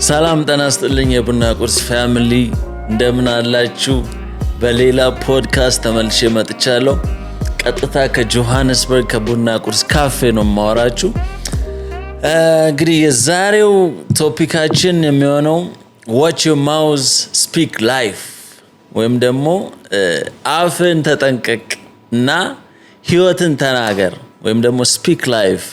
ሰላም ጤና ይስጥልኝ የቡና ቁርስ ፋሚሊ እንደምን አላችሁ? በሌላ ፖድካስት ተመልሼ መጥቻለሁ። ቀጥታ ከጆሃንስበርግ ከቡና ቁርስ ካፌ ነው ማወራችሁ። እንግዲህ የዛሬው ቶፒካችን የሚሆነው watch your mouth speak life ወይም ደግሞ አፍን ተጠንቀቅ እና ህይወትን ተናገር ወይም ደግሞ speak life።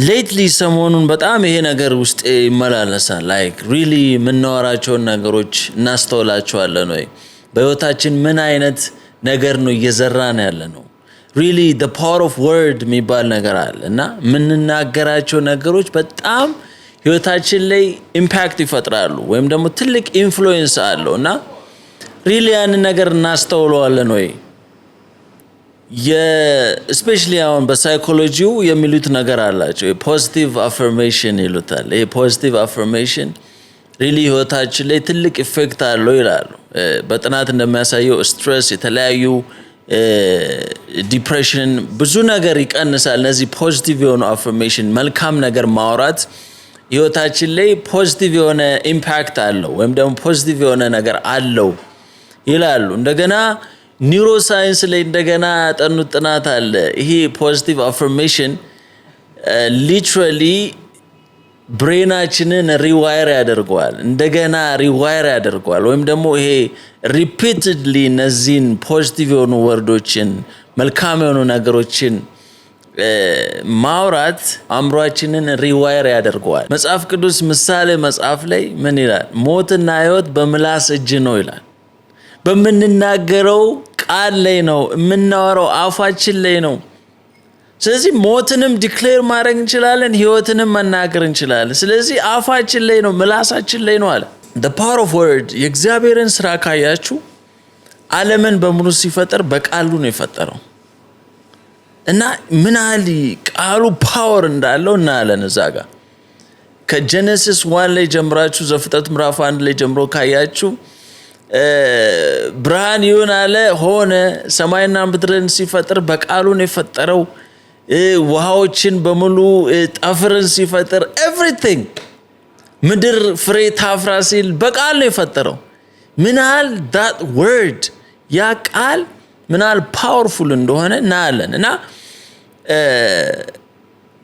lately ሰሞኑን በጣም ይሄ ነገር ውስጥ ይመላለሳል። like really ምናወራቸው ነገሮች እናስተውላቸዋለን ወይ? በህይወታችን ምን አይነት ነገር ነው እየዘራን ያለነው? really the power of word የሚባል ነገር አለ እና ምንናገራቸው ነገሮች በጣም ህይወታችን ላይ ኢምፓክት ይፈጥራሉ ወይም ደግሞ ትልቅ ኢንፍሉዌንስ አለው እና really ያን ነገር እናስተውለዋለን ወይ? especially አሁን በሳይኮሎጂው የሚሉት ነገር አላቸው። ፖዚቲቭ አፈርሜሽን ይሉታል። ይሄ ፖዚቲቭ አፈርሜሽን really ህይወታችን ላይ ትልቅ ኢፌክት አለው ይላሉ። በጥናት እንደሚያሳየው ስትሬስ፣ የተለያዩ ዲፕሬሽን ብዙ ነገር ይቀንሳል። እነዚህ ፖዚቲቭ የሆኑ አፈርሜሽን መልካም ነገር ማውራት ህይወታችን ላይ ፖዚቲቭ የሆነ ኢምፓክት አለው ወይም ደግሞ ፖዚቲቭ የሆነ ነገር አለው ይላሉ። እንደገና ኒውሮሳይንስ ላይ እንደገና ያጠኑት ጥናት አለ። ይሄ ፖዚቲቭ አፈርሜሽን ሊትራሊ ብሬናችንን ሪዋየር ያደርገዋል፣ እንደገና ሪዋየር ያደርገዋል። ወይም ደግሞ ይሄ ሪፒትድሊ እነዚህን ፖዚቲቭ የሆኑ ወርዶችን መልካም የሆኑ ነገሮችን ማውራት አእምሯችንን ሪዋየር ያደርገዋል። መጽሐፍ ቅዱስ ምሳሌ መጽሐፍ ላይ ምን ይላል? ሞትና ህይወት በምላስ እጅ ነው ይላል። በምንናገረው ቃል ላይ ነው የምናወራው፣ አፋችን ላይ ነው። ስለዚህ ሞትንም ዲክሌር ማድረግ እንችላለን፣ ህይወትንም መናገር እንችላለን። ስለዚህ አፋችን ላይ ነው፣ ምላሳችን ላይ ነው አለ። the power of word የእግዚአብሔርን ስራ ካያችሁ ዓለምን በሙሉ ሲፈጠር በቃሉ ነው የፈጠረው እና ምን ያህል ቃሉ ፓወር እንዳለው እናያለን። እዛ ጋር ከጄኔሲስ 1 ላይ ጀምራችሁ ዘፍጥረት ምዕራፍ 1 ላይ ጀምሮ ካያችሁ ብርሃን ይሁን አለ ሆነ። ሰማይና ምድርን ሲፈጥር በቃሉ ነው የፈጠረው። ውሃዎችን በሙሉ ጠፍርን ሲፈጥር ኤቭሪቲንግ ምድር ፍሬ ታፍራ ሲል በቃል ነው የፈጠረው። ምን ያህል that word ያ ቃል ምን ያህል ፓወርፉል እንደሆነ እናያለን። እና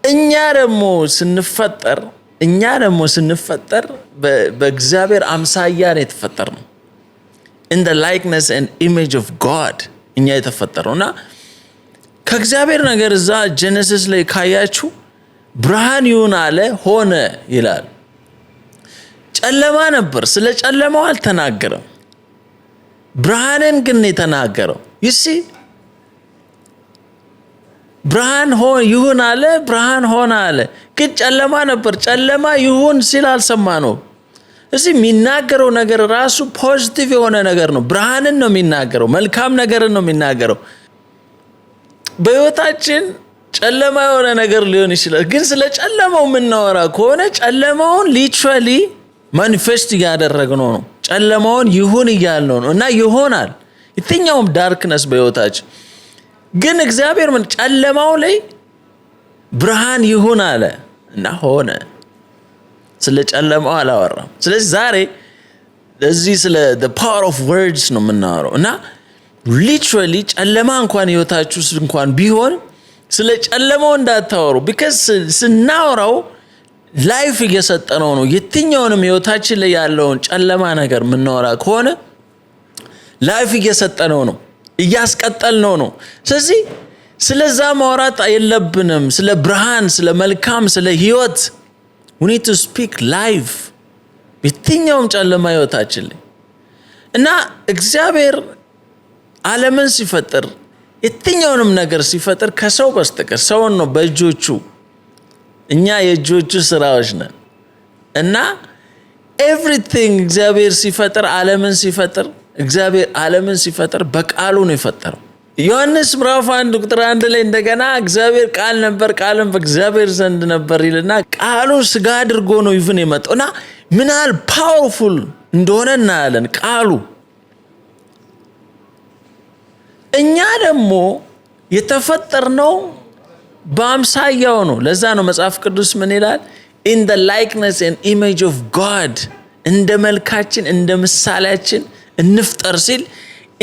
እኛ ደግሞ ስንፈጠር በእግዚአብሔር አምሳያ ነው የተፈጠርነው። in the likeness and image of God እኛ የተፈጠረውና ከእግዚአብሔር ነገር እዛ ጄኔሲስ ላይ ካያችሁ ብርሃን ይሁን አለ ሆነ ይላል። ጨለማ ነበር፣ ስለ ጨለማው አልተናገረም። ብርሃንን ግን የተናገረው ይሲ ብርሃን ይሁን አለ፣ ብርሃን ሆነ አለ። ግን ጨለማ ነበር፣ ጨለማ ይሁን ሲል አልሰማነው። እዚህ የሚናገረው ነገር ራሱ ፖዚቲቭ የሆነ ነገር ነው። ብርሃንን ነው የሚናገረው፣ መልካም ነገርን ነው የሚናገረው። በህይወታችን ጨለማ የሆነ ነገር ሊሆን ይችላል። ግን ስለ ጨለማው የምናወራ ከሆነ ጨለማውን ሊትራሊ ማኒፌስት እያደረግነው ነው። ጨለማውን ይሁን እያልነው ነው እና ይሆናል የትኛውም ዳርክነስ በህይወታችን። ግን እግዚአብሔር ጨለማው ላይ ብርሃን ይሁን አለ እና ሆነ። ስለ ጨለማው አላወራም። ስለዚህ ዛሬ ለዚህ ስለ the power of words ነው የምናወራው እና literally ጨለማ እንኳን ህይወታችሁ እንኳን ቢሆን ስለ ጨለማው እንዳታወሩ። because ስናወራው ላይፍ እየሰጠነው ነው። የትኛውንም ህይወታችን ላይ ያለውን ጨለማ ነገር የምናወራ ከሆነ ላይፍ እየሰጠነው ነው፣ እያስቀጠልነው ነው። ስለዚህ ስለዛ ማውራት የለብንም። ስለ ብርሃን፣ ስለ መልካም፣ ስለ ህይወት we need to speak life የትኛውም ጨለማ ህይወታችን ላይ እና እግዚአብሔር ዓለምን ሲፈጥር የትኛውንም ነገር ሲፈጥር ከሰው በስተቀር ሰውን ነው በእጆቹ። እኛ የእጆቹ ስራዎች ነን እና everything እግዚአብሔር ሲፈጥር ዓለምን ሲፈጥር በቃሉ ነው የፈጠረው። ዮሐንስ ምዕራፍ 1 ቁጥር 1 ላይ እንደገና እግዚአብሔር ቃል ነበር፣ ቃልም በእግዚአብሔር ዘንድ ነበር ይልና ቃሉ ስጋ አድርጎ ነው ይፍን የመጣውና ምን ያህል ፓወርፉል እንደሆነ እናያለን ቃሉ። እኛ ደግሞ የተፈጠርነው በአምሳያው ነው። ለዛ ነው መጽሐፍ ቅዱስ ምን ይላል? in the likeness and image of God እንደ መልካችን እንደ ምሳሌያችን እንፍጠር ሲል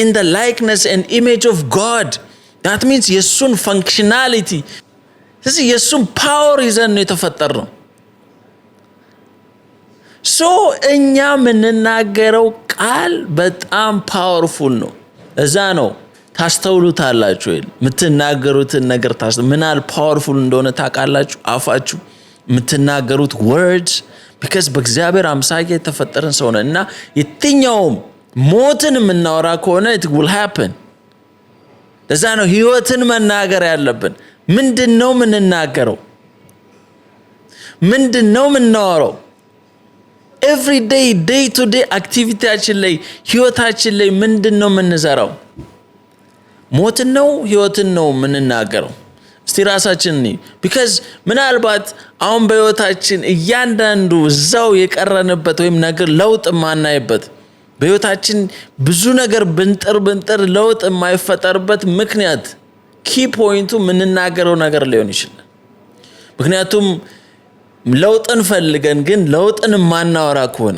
in the likeness and image of God that means የሱን functionality ስለዚህ የሱን power ይዘን ነው የተፈጠርነው so እኛ የምንናገረው ቃል በጣም powerful ነው እዛ ነው ታስተውሉታላችሁ የምትናገሩትን ነገር ምናል powerful እንደሆነ ታውቃላችሁ አፋችሁ የምትናገሩት words because በእግዚአብሔር አምሳያ የተፈጠረን ሰው ነን እና የትኛውም ሞትን የምናወራ ከሆነ it will happen ለዛ ነው ህይወትን መናገር ያለብን ምንድነው የምንናገረው ምንድነው የምናወራው every day to day activityያችን ላይ ህይወታችን ላይ ምንድነው የምንዘራው ሞትን ነው ህይወትን ነው የምንናገረው እስቲ ራሳችን ነኝ because ምናልባት አሁን በህይወታችን እያንዳንዱ እዛው የቀረንበት ወይም ነገር ለውጥ ማናይበት በህይወታችን ብዙ ነገር ብንጥር ለውጥ የማይፈጠርበት ምክንያት ኪ ፖይንቱ የምንናገረው ነገር ሊሆን ይችላል ምክንያቱም ለውጥን ፈልገን ግን ለውጥን ማናወራ ከሆነ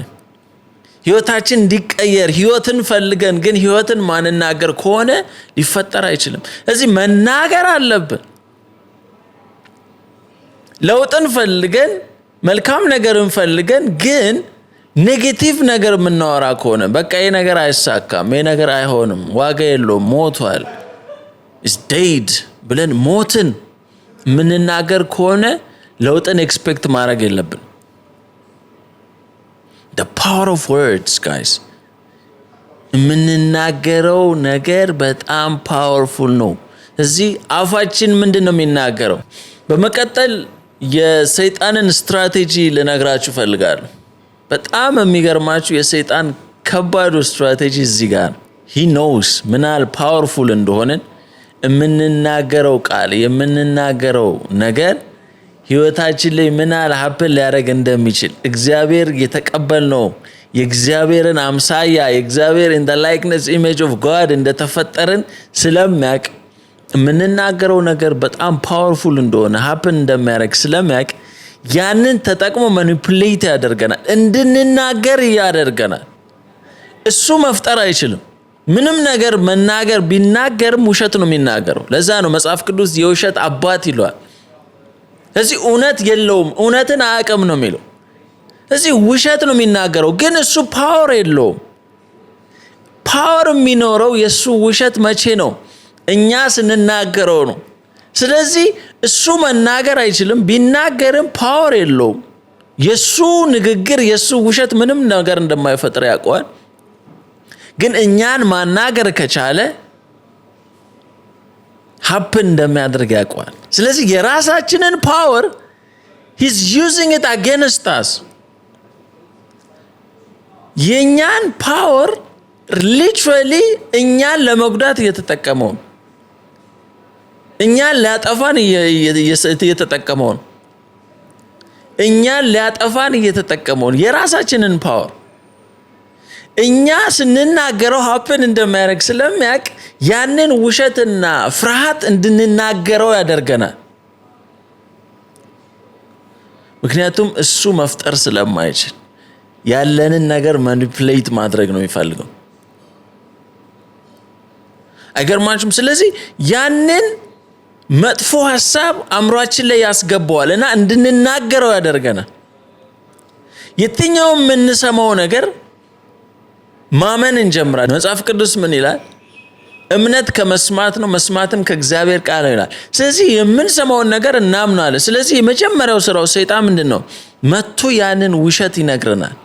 ህይወታችን እንዲቀየር ህይወትን ፈልገን ግን ህይወትን ማንናገር ከሆነ ሊፈጠር አይችልም ስለዚህ መናገር አለብን ለውጥን ፈልገን መልካም ነገርን ፈልገን ግን ኔጌቲቭ ነገር ምናወራ ከሆነ በቃ ይሄ ነገር አይሳካም ይሄ ነገር አይሆንም ዋጋ የለውም ሞቷል is dead ብለን ሞትን ምንናገር ከሆነ ለውጥን ኤክስፔክት ማድረግ የለብን the power of words guys ምንናገረው ነገር በጣም powerful ነው እዚህ አፋችን ምንድነው የሚናገረው በመቀጠል የሰይጣንን ስትራቴጂ ልነግራችሁ ፈልጋለሁ በጣም የሚገርማችሁ የሰይጣን ከባዱ ስትራቴጂ እዚህ ጋር he knows ምናል powerful እንደሆነ የምንናገረው ቃል የምንናገረው ነገር ህይወታችን ላይ ምናል ሀፕን ሊያደርግ እንደሚችል እግዚአብሔር የተቀበልነው የእግዚአብሔርን አምሳያ የእግዚአብሔር in the likeness image of God እንደተፈጠርን ስለሚያቅ የምንናገረው ነገር በጣም ፓወርፉል እንደሆነ ሀፕን እንደሚያደርግ ስለሚያቅ ያንን ተጠቅሞ ማኒፑሌት ያደርገናል እንድንናገር ያደርገናል እሱ መፍጠር አይችልም ምንም ነገር መናገር ቢናገርም ውሸት ነው የሚናገረው ለዛ ነው መጽሐፍ ቅዱስ የውሸት አባት ይሏል እዚህ እውነት የለውም እውነትን አያውቅም ነው የሚለው እዚህ ውሸት ነው የሚናገረው ግን እሱ ፓወር የለውም ፓወር የሚኖረው የሱ ውሸት መቼ ነው እኛ ስንናገረው ነው ስለዚህ እሱ መናገር አይችልም ቢናገርም ፓወር የለውም የሱ ንግግር የሱ ውሸት ምንም ነገር እንደማይፈጥር ያውቃል ግን እኛን ማናገር ከቻለ happen እንደሚያደርግ ያውቃል ስለዚህ የራሳችንን ፓወር he's using it against us የኛን ፓወር literally እኛን ለመጉዳት እየተጠቀመው እኛን ሊያጠፋን እየተጠቀመው እኛን ሊያጠፋን እየተጠቀመው የራሳችንን ፓወር እኛ ስንናገረው happen እንደማያደርግ ስለሚያውቅ ያንን ውሸትና ፍርሃት እንድንናገረው ያደርገናል ምክንያቱም እሱ መፍጠር ስለማይችል ያለንን ነገር ማኒፑሌት ማድረግ ነው የሚፈልገው አይገርማችሁም ስለዚህ ያንን መጥፎ ሐሳብ አምሯችን ላይ ያስገባዋልና እንድንናገረው ያደርገናል የትኛውም የምንሰማው ነገር ማመን እንጀምራለን መጽሐፍ ቅዱስ ምን ይላል እምነት ከመስማት ነው መስማትም ከእግዚአብሔር ቃል ነው ይላል ስለዚህ የምንሰማውን ነገር እናምናለን ስለዚህ የመጀመሪያው ስራው ሰይጣን ምንድነው መጥቶ ያንን ውሸት ይነግረናል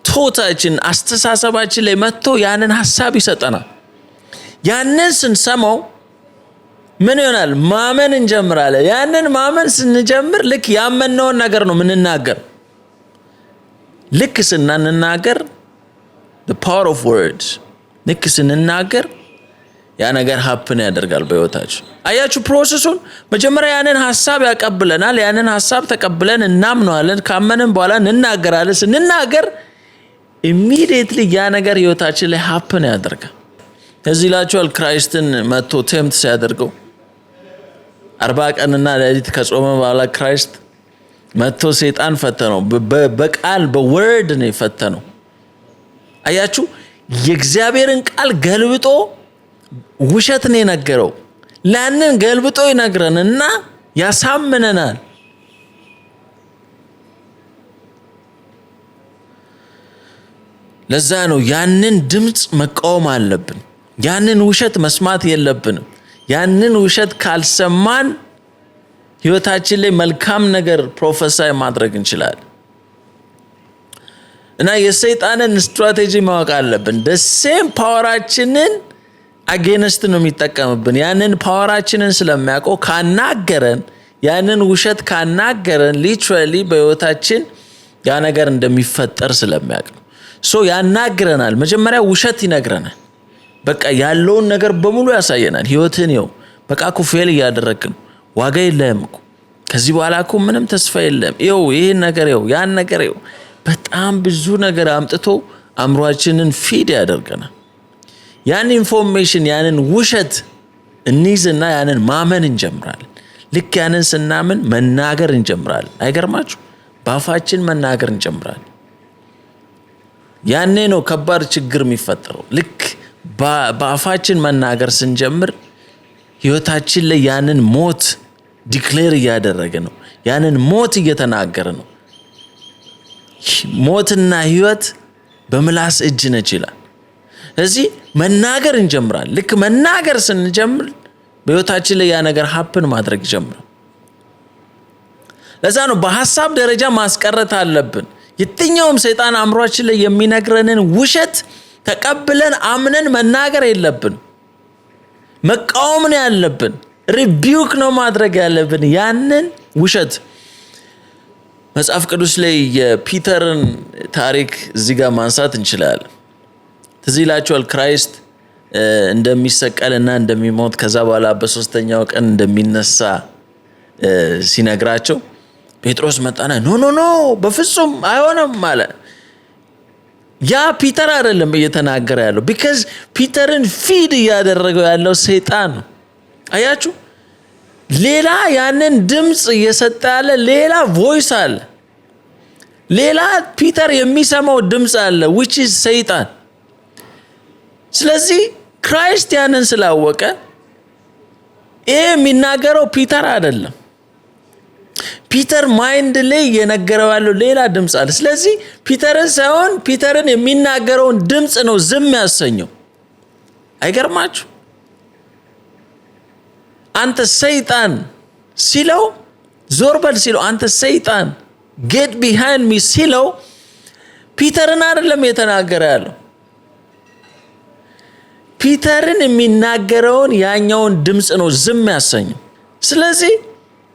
ቶታችን አስተሳሰባችን ላይ መጥቶ ያንን ሐሳብ ይሰጠናል ያንን ስንሰማው ምን ይሆናል ማመን እንጀምራለን ያንን ማመን ስንጀምር ልክ ያመነውን ነገር ነው ምንናገር ልክ ስንናገር the power of words ልክ ስንናገር ያ ነገር happen ያደርጋል በህይወታችን አያችሁ ፕሮሰሱን መጀመሪያ ያንን ሐሳብ ያቀብለናል ያንን ሐሳብ ተቀብለን እናምነዋለን ካመንን በኋላ እንናገራለን ስንናገር immediately ያ ነገር ህይወታችን ላይ happen ያደርጋል ከዚህ ላችኋል ክራይስትን መጥቶ ቴምፕት ሲያደርገው 40 ቀንና ሌሊት ከጾመ በኋላ ክራይስት መጥቶ ሰይጣን ፈተነው። በቃል በወርድ ነው የፈተነው። አያችሁ፣ የእግዚአብሔርን ቃል ገልብጦ ውሸት ነው የነገረው። ያንን ገልብጦ ይነግረንና ያሳምነናል። ለዛ ነው ያንን ድምጽ መቃወም አለብን። ያንን ውሸት መስማት የለብንም። ያንን ውሸት ካልሰማን ህይወታችን ላይ መልካም ነገር ፕሮፌሳይ ማድረግ እንችላለን። እና የሰይጣንን ስትራቴጂ ማወቅ አለብን። ደሴም ፓወራችንን አጌንስት ነው የሚጠቀምብን። ያንን ፓወራችንን ስለሚያውቀው ካናገረን፣ ያንን ውሸት ካናገረን ሊትራሊ በህይወታችን ያ ነገር እንደሚፈጠር ስለሚያውቅ ነው። ያናግረናል። መጀመሪያ ውሸት ይነግረናል። በቃ ያለውን ነገር በሙሉ ያሳየናል። ህይወትን ይኸው በቃ እኮ ፌል እያደረግክ ነው፣ ዋጋ የለህም እኮ ከዚህ በኋላ እኮ ምንም ተስፋ የለም፣ ይኸው ይሄን ነገር ይኸው ያን ነገር ይኸው፣ በጣም ብዙ ነገር አምጥቶ አእምሯችንን ፊድ ያደርገናል። ያን ኢንፎርሜሽን ያንን ውሸት እንይዝና ያንን ማመን እንጀምራለን። ልክ ያንን ስናምን መናገር እንጀምራለን። አይገርማችሁ? በአፋችን መናገር እንጀምራለን። ያኔ ነው ከባድ ችግር የሚፈጠረው። ልክ በአፋችን መናገር ስንጀምር ህይወታችን ላይ ያንን ሞት ዲክሌር እያደረገ ነው። ያንን ሞት እየተናገረ ነው። ሞትና ህይወት በምላስ እጅ ነች ይላል። ስለዚህ መናገር እንጀምራለን። ልክ መናገር ስንጀምር በህይወታችን ላይ ያ ነገር ሀፕን ማድረግ ይጀምራል። ለዛ ነው በሐሳብ ደረጃ ማስቀረት አለብን። የትኛውም ሰይጣን አእምሯችን ላይ የሚነግረንን ውሸት ተቀብለን አምነን መናገር የለብን። መቃወም ነው ያለብን። ሪቢውክ ነው ማድረግ ያለብን ያንን ውሸት። መጽሐፍ ቅዱስ ላይ የፒተርን ታሪክ እዚህ ጋር ማንሳት እንችላለን። ትዝ ይላችኋል ክራይስት እንደሚሰቀልና እንደሚሞት ከዛ በኋላ በሶስተኛው ቀን እንደሚነሳ ሲነግራቸው ጴጥሮስ መጣና ኖ በፍጹም አይሆንም ማለት። ያ ፒተር አይደለም እየተናገረ ያለው፣ ቢካዝ ፒተርን ፊድ እያደረገው ያለው ሰይጣን ነው። አያችሁ፣ ሌላ ያንን ድምጽ እየሰጠ ያለ ሌላ ቮይስ አለ፣ ሌላ ፒተር የሚሰማው ድምጽ አለ which is ሰይጣን። ስለዚህ ክራይስት ያንን ስላወቀ ይሄ የሚናገረው ፒተር አይደለም። ፒተር ማይንድ ላይ የነገረው ያለው ሌላ ድምጽ አለ። ስለዚህ ፒተርን ሳይሆን ፒተርን የሚናገረውን ድምጽ ነው ዝም ያሰኘው። አይገርማችሁ? አንተ ሰይጣን ሲለው ዞር በል ሲለው፣ አንተ ሰይጣን get behind me ሲለው ፒተርን አይደለም የተናገረ ያለው። ፒተርን የሚናገረውን ያኛውን ድምጽ ነው ዝም ያሰኘው። ስለዚህ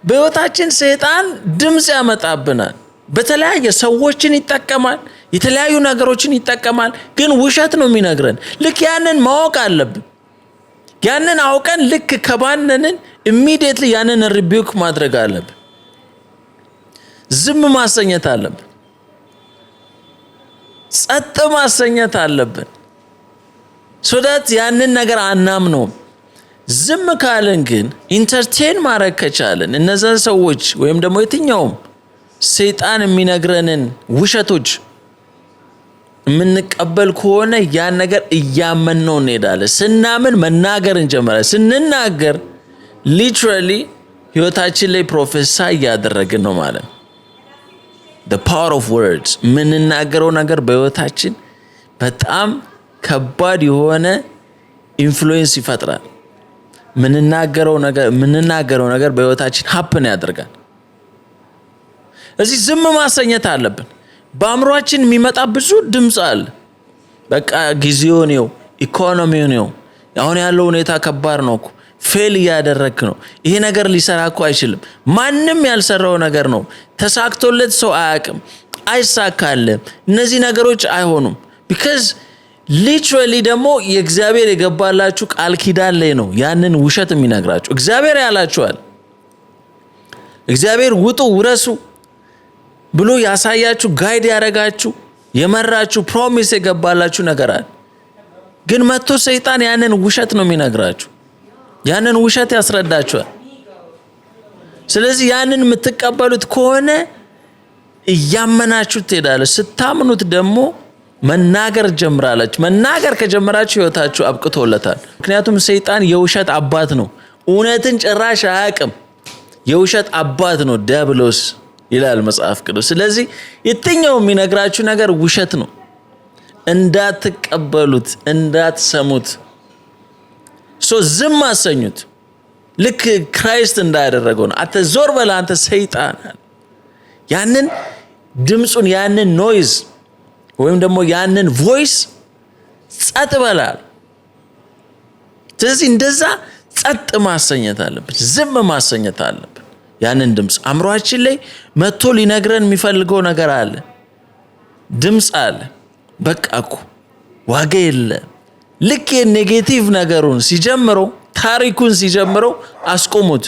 በህይወታችን ሰይጣን ድምጽ ያመጣብናል። በተለያየ ሰዎችን ይጠቀማል፣ የተለያዩ ነገሮችን ይጠቀማል፣ ግን ውሸት ነው የሚነግረን። ልክ ያንን ማወቅ አለብን። ያንን አውቀን ልክ ከባነንን ኢሚዲየትሊ ያንን ሪቢውክ ማድረግ አለብን። ዝም ማሰኘት አለብን። ጸጥ ማሰኘት አለብን። ሶዳት ያንን ነገር አናምነውም። ዝም ካለን ግን ኢንተርቴን ማድረግ ከቻለን እነዛን ሰዎች ወይም ደግሞ የትኛውም ሰይጣን የሚነግረንን ውሸቶች የምንቀበል ከሆነ ያን ነገር እያመንነው እንሄዳለን። ስናምን መናገር እንጀምራለን። ስንናገር ሊትራሊ ህይወታችን ላይ ፕሮፌሳይ እያደረግን ነው ማለት ነው። the power of words የምንናገረው ነገር በህይወታችን በጣም ከባድ የሆነ ኢንፍሉዌንስ ይፈጥራል። የምንናገረው ነገር በህይወታችን ሀፕን ያደርጋል። እዚህ ዝም ማሰኘት አለብን። በአእምሯችን የሚመጣ ብዙ ድምጽ አለ። በቃ ጊዜው ነው፣ ኢኮኖሚው ነው፣ አሁን ያለው ሁኔታ ከባድ ነው እኮ፣ ፌል እያደረክ ነው፣ ይሄ ነገር ሊሰራ እኮ አይችልም፣ ማንም ያልሰራው ነገር ነው፣ ተሳክቶለት ሰው አያውቅም፣ አይሳካልም፣ እነዚህ ነገሮች አይሆኑም። ቢካዝ ሊትራሊ ደግሞ የእግዚአብሔር የገባላችሁ ቃል ኪዳን ላይ ነው ያንን ውሸት የሚነግራችሁ። እግዚአብሔር ያላችኋል፣ እግዚአብሔር ውጡ ውረሱ ብሎ ያሳያችሁ፣ ጋይድ ያደረጋችሁ፣ የመራችሁ፣ ፕሮሚስ የገባላችሁ ነገር አለ። ግን መጥቶ ሰይጣን ያንን ውሸት ነው የሚነግራችሁ፣ ያንን ውሸት ያስረዳችኋል። ስለዚህ ያንን የምትቀበሉት ከሆነ እያመናችሁት ትሄዳላችሁ። ስታምኑት ደግሞ መናገር ጀምራላችሁ። መናገር ከጀመራችሁ ህይወታችሁ አብቅቶለታል። ምክንያቱም ሰይጣን የውሸት አባት ነው። እውነትን ጭራሽ አያውቅም። የውሸት አባት ነው ዲያብሎስ ይላል መጽሐፍ ቅዱስ። ስለዚህ የትኛው የሚነግራችሁ ነገር ውሸት ነው። እንዳትቀበሉት፣ እንዳትሰሙት፣ ዝም አሰኙት። ልክ ክራይስት እንዳደረገው ነው። አንተ ዞር በል አንተ ሰይጣን፣ ያንን ድምጹን ያንን ኖይዝ ወይም ደግሞ ያንን ቮይስ ጸጥ በላል። ስለዚህ እንደዛ ጸጥ ማሰኘት አለብን፣ ዝም ማሰኘት አለብን። ያንን ድምጽ አእምሯችን ላይ መጥቶ ሊነግረን የሚፈልገው ነገር አለ፣ ድምጽ አለ። በቃ እኮ ዋጋ የለ። ልክ የኔጌቲቭ ነገሩን ሲጀምረው፣ ታሪኩን ሲጀምረው አስቆሙት፣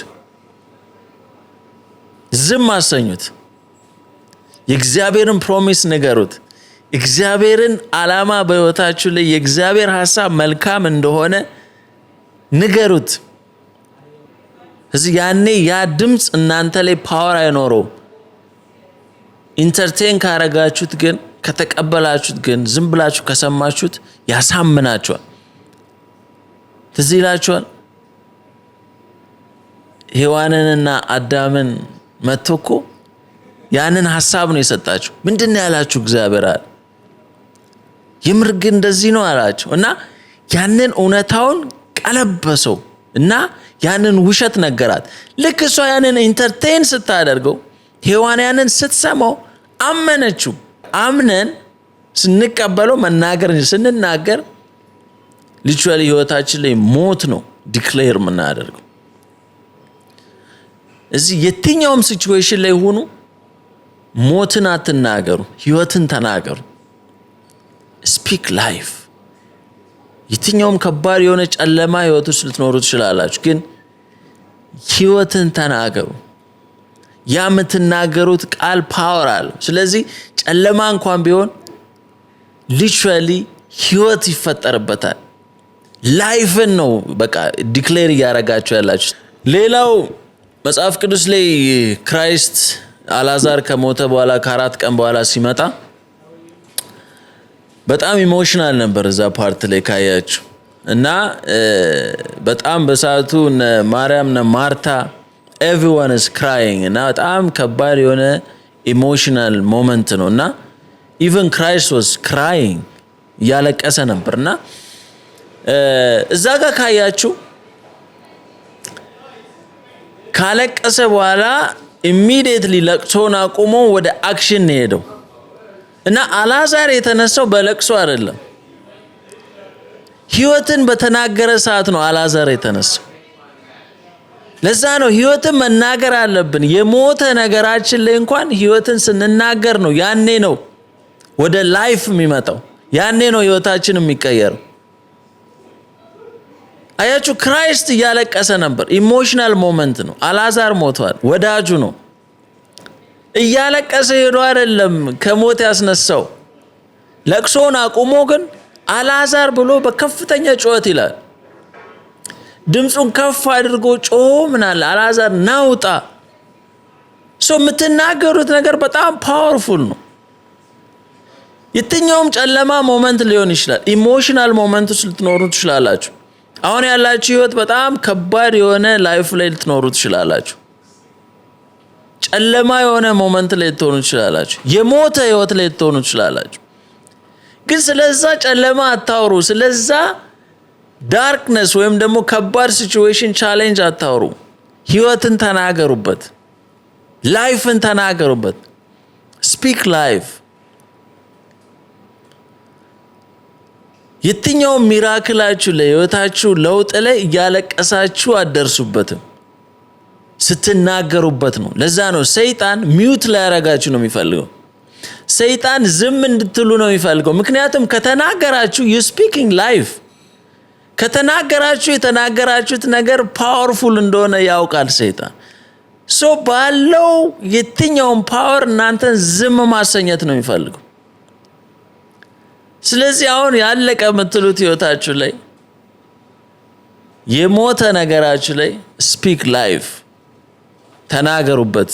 ዝም አሰኙት። የእግዚአብሔርን ፕሮሚስ ንገሩት። እግዚአብሔርን ዓላማ በህይወታችሁ ላይ የእግዚአብሔር ሐሳብ መልካም እንደሆነ ንገሩት። እዚህ ያኔ ያ ድምጽ እናንተ ላይ ፓወር አይኖረው። ኢንተርቴን ካረጋችሁት ግን፣ ከተቀበላችሁት ግን፣ ዝም ብላችሁ ከሰማችሁት ያሳምናችኋል። ትዝ ይላችኋል ሔዋንንና አዳምን መጥቶ እኮ ያንን ሐሳብ ነው የሰጣችሁ። ምንድነው ያላችሁ? እግዚአብሔር አለ የምር ግን እንደዚህ ነው አላችሁ እና ያንን እውነታውን ቀለበሰው እና ያንን ውሸት ነገራት። ልክ እሷ ያንን ኢንተርቴን ስታደርገው ሔዋን ያንን ስትሰማው አመነችው። አምነን ስንቀበለው መናገር ስንናገር ሊትራሊ ህይወታችን ላይ ሞት ነው ዲክሌር የምናደርገው። እዚህ የትኛውም ሲቹዌሽን ላይ ሆኑ ሞትን አትናገሩ፣ ህይወትን ተናገሩ። ስፒክ ላይፍ። የትኛውም ከባድ የሆነ ጨለማ ህይወት ውስጥ ልትኖሩ ትችላላችሁ፣ ግን ህይወትን ተናገሩ። ያ የምትናገሩት ቃል ፓወር አለው። ስለዚህ ጨለማ እንኳን ቢሆን ሊትራሊ ህይወት ይፈጠርበታል። ላይፍን ነው በቃ ዲክሌር እያደረጋችሁ ያላችሁ። ሌላው መጽሐፍ ቅዱስ ላይ ክራይስት አላዛር ከሞተ በኋላ ከ4 ቀን በኋላ ሲመጣ በጣም ኢሞሽናል ነበር እዛ ፓርት ላይ ካያችሁ እና በጣም በሰዓቱ ማርያም እና ማርታ everyone is crying እና በጣም ከባድ የሆነ ኢሞሽናል ሞመንት ነው እና even Christ was crying ያለቀሰ ነበርና እዛ ጋር ካያችሁ ካለቀሰ በኋላ immediately ለቅሶን አቁሞ ወደ አክሽን ሄደው እና አላዛር የተነሳው በለቅሶ አይደለም፣ ህይወትን በተናገረ ሰዓት ነው አላዛር የተነሳው። ለዛ ነው ህይወትን መናገር አለብን። የሞተ ነገራችን ላይ እንኳን ህይወትን ስንናገር ነው ያኔ ነው ወደ ላይፍ የሚመጣው፣ ያኔ ነው ህይወታችን የሚቀየረው። አያችሁ ክራይስት እያለቀሰ ነበር። ኢሞሽናል ሞመንት ነው። አላዛር ሞቷል፣ ወዳጁ ነው። እያለቀሰ ሄዶ አይደለም ከሞት ያስነሳው። ለቅሶን አቁሞ ግን አላዛር ብሎ በከፍተኛ ጩኸት ይላል። ድምጹን ከፍ አድርጎ ጮሆ ምን አለ? አላዛር ናውጣ። የምትናገሩት ነገር በጣም ፓወርፉል ነው። የትኛውም ጨለማ ሞመንት ሊሆን ይችላል። ኢሞሽናል ሞመንት ውስጥ ልትኖሩ ትችላላችሁ። አሁን ያላችሁ ህይወት በጣም ከባድ የሆነ ላይፍ ላይ ልትኖሩ ትችላላችሁ። ጨለማ የሆነ ሞመንት ላይ ልትሆኑ ትችላላችሁ። የሞተ ህይወት ላይ ልትሆኑ ትችላላችሁ። ግን ስለዛ ጨለማ አታውሩ። ስለዛ ዳርክነስ ወይም ደግሞ ከባድ ሲቹዌሽን ቻሌንጅ አታውሩ። ህይወትን ተናገሩበት፣ ላይፍን ተናገሩበት። ስፒክ ላይፍ። የትኛውም ሚራክላችሁ ላይ ህይወታችሁ ለውጥ ላይ እያለቀሳችሁ አደርሱበትም፣ ስትናገሩበት ነው። ለዛ ነው ሰይጣን ሚውት ላይ ያረጋችሁ ነው የሚፈልገው። ሰይጣን ዝም እንድትሉ ነው የሚፈልገው። ምክንያቱም ከተናገራችሁ you speaking life። ከተናገራችሁ የተናገራችሁት ነገር ፓወርፉል እንደሆነ ያውቃል ሰይጣን። ባለው የትኛውም ፓወር እናንተን ዝም ማሰኘት ነው የሚፈልገው። ስለዚህ አሁን ያለቀ የምትሉት ህይወታችሁ ላይ የሞተ ነገራችሁ ላይ ስፒክ ላይፍ፣ ተናገሩበት።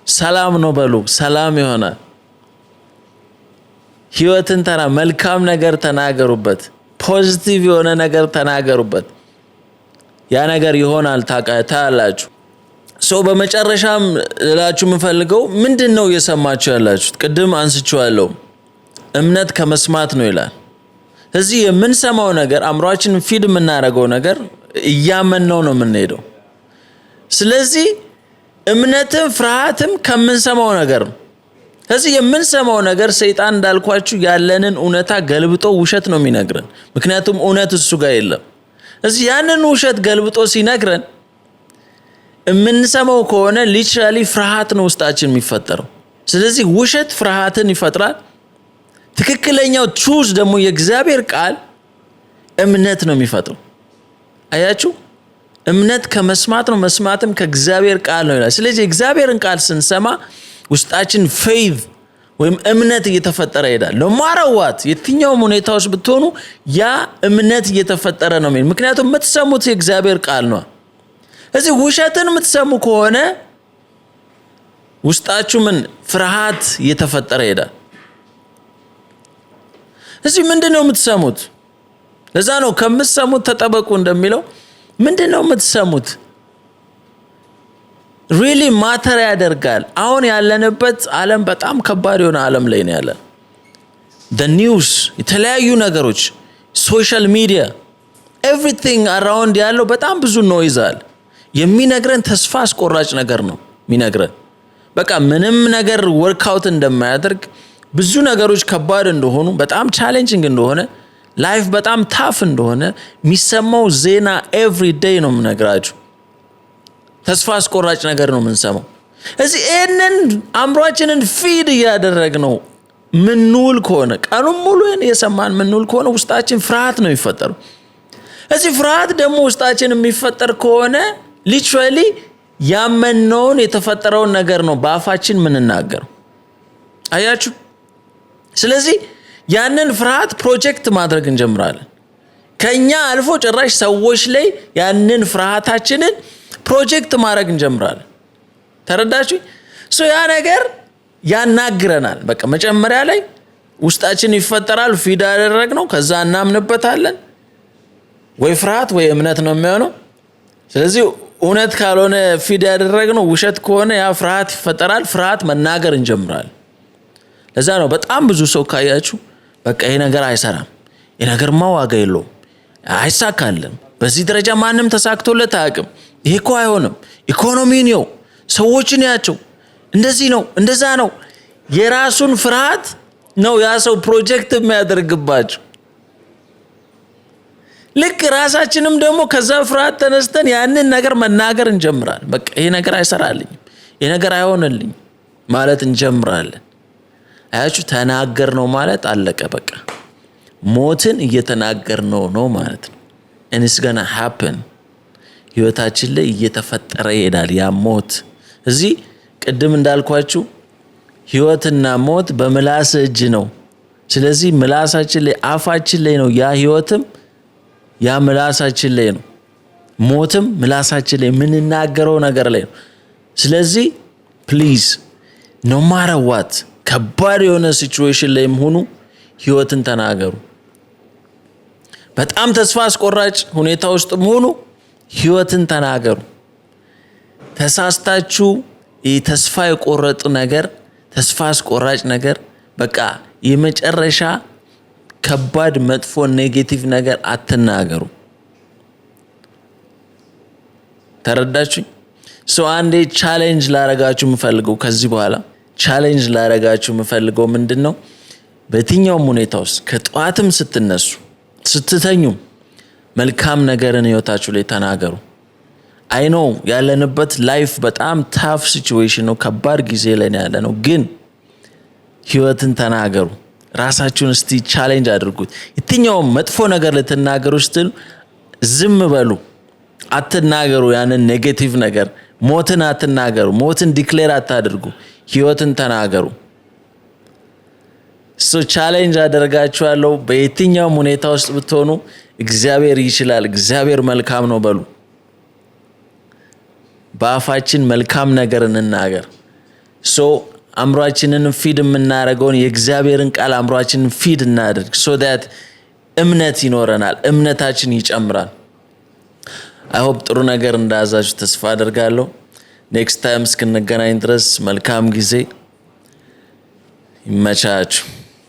ሰላም ነው በሉ። ሰላም ይሆናል። ህይወትን መልካም ነገር ተናገሩበት። ፖዚቲቭ የሆነ ነገር ተናገሩበት። ያ ነገር ይሆናል። ታያላችሁ። በመጨረሻም ልላችሁ የምፈልገው ምንድነው እየሰማችሁ ያላችሁት? ቅድም አንስቼዋለሁ። እምነት ከመስማት ነው ይላል። እዚህ የምንሰማው ነገር አእምሮአችንን ፊድ የምናደርገው ነገር እያመንነው ነው የምንሄደው። ስለዚህ እምነትም ፍርሃትም ከምንሰማው ነገር ነው። ስለዚህ የምንሰማው ነገር ሰይጣን እንዳልኳችሁ ያለንን እውነታ ገልብጦ ውሸት ነው የሚነግረን። ምክንያቱም እውነት እሱ ጋር የለም። ስለዚህ ያንን ውሸት ገልብጦ ሲነግረን የምንሰማው ከሆነ ሊትራሊ ፍርሃት ነው ውስጣችን የሚፈጠረው። ስለዚህ ውሸት ፍርሃትን ይፈጥራል። ትክክለኛው ትሩዝ ደግሞ የእግዚአብሔር ቃል እምነት ነው የሚፈጥረው። አያችሁ? እምነት ከመስማት ነው፣ መስማትም ከእግዚአብሔር ቃል ነው ይላል። ስለዚህ የእግዚአብሔርን ቃል ስንሰማ ውስጣችን ፌዝ ወይም እምነት እየተፈጠረ ይሄዳል። ለማራዋት የትኛውም ሁኔታ ውስጥ ብትሆኑ ያ እምነት እየተፈጠረ ነው። ምክንያቱም የምትሰሙት የእግዚአብሔር ቃል ነው። እዚህ ውሸትን የምትሰሙ ከሆነ ውስጣችሁ ፍርሃት እየተፈጠረ ይሄዳል። እዚህ ምንድነው የምትሰሙት? ለዛ ነው ከምትሰሙት ተጠበቁ እንደሚለው። ምንድነው የምትሰሙት? ሪሊ ማተር ያደርጋል። አሁን ያለንበት ዓለም በጣም ከባድ የሆነ ዓለም ላይ ነው ያለ። ኒውስ፣ የተለያዩ ነገሮች፣ ሶሻል ሚዲያ፣ ኤቭሪቲንግ አራውንድ ያለው በጣም ብዙ ኖይዝ አለ። የሚነግረን ተስፋ አስቆራጭ ነገር ነው የሚነግረን። በቃ ምንም ነገር ወርክአውት እንደማያደርግ፣ ብዙ ነገሮች ከባድ እንደሆኑ፣ በጣም ቻሌንጂንግ እንደሆነ፣ ላይፍ በጣም ታፍ እንደሆነ የሚሰማው ዜና ኤቭሪ ዴይ ነው የምነግራችሁ። ተስፋ አስቆራጭ ነገር ነው የምንሰማው። እዚህ ይህንን አእምሯችንን ፊድ እያደረግነው ምንውል ከሆነ፣ ቀኑን ሙሉ የሰማን ምንውል ከሆነ ውስጣችን ፍርሃት ነው የሚፈጠረው። እዚህ ፍርሃት ደግሞ ውስጣችን የሚፈጠር ከሆነ ሊትራሊ ያመነውን የተፈጠረውን ነገር ነው በአፋችን ምንናገረው። አያችሁ? ስለዚህ ያንን ፍርሃት ፕሮጀክት ማድረግ እንጀምራለን። ከኛ አልፎ ጭራሽ ሰዎች ላይ ያንን ፍርሃታችንን ፕሮጀክት ማድረግ እንጀምራለን። ተረዳችሁ? ያ ነገር ያናግረናል። በቃ መጀመሪያ ላይ ውስጣችን ይፈጠራል፣ ፊድ ያደረግነው፣ ከዛ እናምንበታለን። ወይ ፍርሃት ወይ እምነት ነው የሚሆነው። ስለዚህ እውነት ካልሆነ ፊድ ያደረግነው ውሸት ከሆነ ያ ፍርሃት ይፈጠራል። ፍርሃት መናገር እንጀምራለን። ለዛ ነው በጣም ብዙ ሰው ካያችሁ በቃ ይሄ ነገር አይሰራም፣ ይሄ ነገርማ ዋጋ የለውም፣ አይሳካልም፣ በዚህ ደረጃ ማንም ተሳክቶለት አያውቅም፣ ይሄ እኮ አይሆንም፣ ኢኮኖሚው ነው፣ ሰዎችን ያቸው እንደዚህ ነው እንደዛ ነው። የራሱን ፍርሃት ነው ያ ሰው ፕሮጀክት የሚያደርግባቸው። ልክ ራሳችንም ደግሞ ከዛ ፍርሃት ተነስተን ያንን ነገር መናገር እንጀምራለን። በቃ ይሄ ነገር አይሰራልኝም፣ ይሄ ነገር አይሆንልኝ ማለት እንጀምራለን። አያችሁ? ተናገር ነው ማለት አለቀ። በቃ ሞትን እየተናገር ነው ማለት ነው። and it's gonna happen። ህይወታችን ላይ እየተፈጠረ ይሄዳል ያ ሞት። እዚህ ቅድም እንዳልኳችሁ ህይወትና ሞት በምላስ እጅ ነው። ስለዚህ ምላሳችን ላይ አፋችን ላይ ነው ያ ህይወትም ያ ምላሳችን ላይ ነው። ሞትም ምላሳችን ላይ የምንናገረው ነገር ላይ ነው። ስለዚህ ፕሊዝ no matter what ከባድ የሆነ ሲቹዌሽን ላይም ሆኑ ህይወትን ተናገሩ። በጣም ተስፋ አስቆራጭ ሁኔታ ውስጥም ሆኑ ህይወትን ተናገሩ። ተሳስታችሁ ተስፋ የቆረጡ ነገር፣ ተስፋ አስቆራጭ ነገር፣ በቃ የመጨረሻ ከባድ መጥፎ ኔጌቲቭ ነገር አትናገሩ። ተረዳችሁ? አንዴ ቻሌንጅ ላረጋችሁ የምፈልገው ከዚህ በኋላ ቻሌንጅ ላረጋችሁ የምፈልገው ምንድነው? በየትኛውም ሁኔታ ውስጥ ከጧትም ስትነሱ ስትተኙ መልካም ነገርን ህይወታችሁ ላይ ተናገሩ። አይ ኖ ያለንበት ላይፍ በጣም ታፍ ሲቹዌሽን ነው፣ ከባድ ጊዜ ላይ ነው ያለነው። ግን ህይወትን ተናገሩ። ራሳችሁን እስቲ ቻሌንጅ አድርጉት። የትኛውም መጥፎ ነገር ልትናገሩ ስትሉ ዝም በሉ፣ አትናገሩ። ያንን ኔጌቲቭ ነገር ሞትን አትናገሩ። ሞትን ዲክሌር አታድርጉ። ህይወትን ተናገሩ። ቻሌንጅ አደርጋችኋለሁ። በየትኛውም ሁኔታ ውስጥ ብትሆኑ እግዚአብሔር ይችላል፣ እግዚአብሔር መልካም ነው በሉ። በአፋችን መልካም ነገር እንናገር። ሶ አምሯችንን ፊድ የምናደርገውን የእግዚአብሔርን ቃል አምሯችንን ፊድ እናድርግ so that እምነት ይኖረናል እምነታችን ይጨምራል I hope ጥሩ ነገር እንዳዛችሁ ተስፋ አደርጋለሁ next time እስክንገናኝ ድረስ መልካም ጊዜ ይመቻችሁ